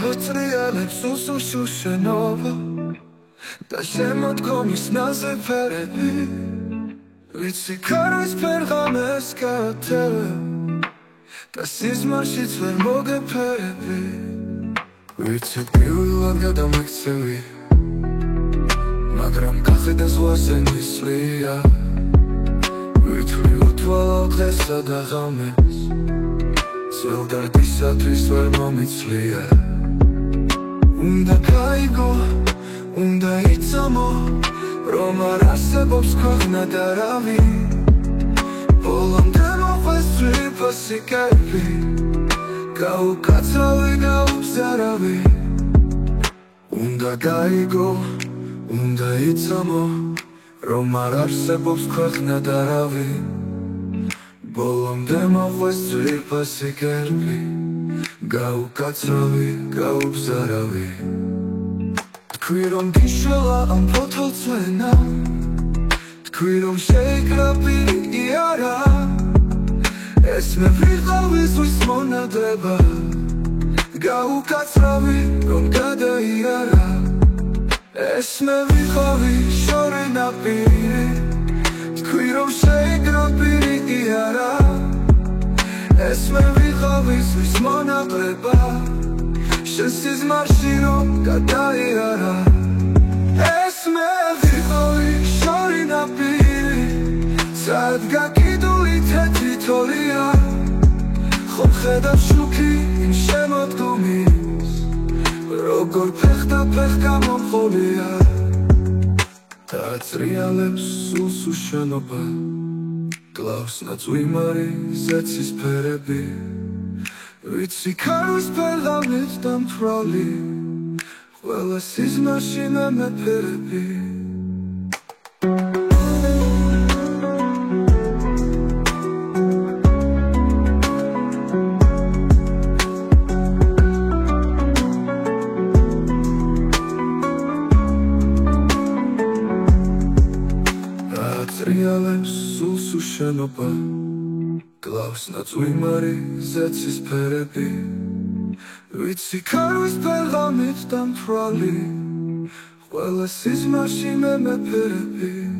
Potrielებს usušu šenova Da შემოდგომის ნაზე ფერები Ვიცი ქარვის ფერღამეს გაათევე და სიზმარშიც ვერ მოგეფერები Ვიცი პირველად გადამექცევი მაგრამ გახედა ზღვას ენდისლია Ვითვლი უთვალავ დღესა და ღამეს ძველ დარდისათვის ვერ მომიცლია უნდა გაიგო, უნდა იცამო რომ არ არსებობს ქვეყნა და რავი ბოლომდე მოყვეს ძვირფასი კერპი გაუკაცრავი, გაუბზარავი უნდა გაიგო, უნდა იცამო რომ არ არსებობს ქვეყნა და რავი ბოლომდე მოყვეს ძვირფასი კერპი გაუკაცრავი, გაუბზარავი თქვი რომ გიშველა ამ ფოთოლცვენა თქვი რომ შეიკრა პირი არა ეს მე ვიყავი ზღვის მონადრება გაუკაცრავი რომ გადაიარა ეს მე ვიყავი შორი ნაპირი თქვი რომ შეიკრა პირი არა ეს მე ვიყავი ზღვის მონადრება შენ სიზმარში რომ გადაიარა ეს მე ვიყავი შორი ნაპირი სად გაკიდული თეთრი თორია ხომ ხედავ შუქი იმ შემოდგომის როგორ ფეხ გამომხოლია დააწრიალებს სულს უშენობა კლავს ნაწვიმარი ზეცის ფერები ვიცი ქარვის ფერღამით დამთვრალი ყველა სიზმარში მე მეფერები დააწრიალებს სულს უშენობა კლავს ნაწვიმარი ზეცის ფერები ვიცი ქარვის ფერღამით დამთვრალი ყველა სიზმარში მე მეფერები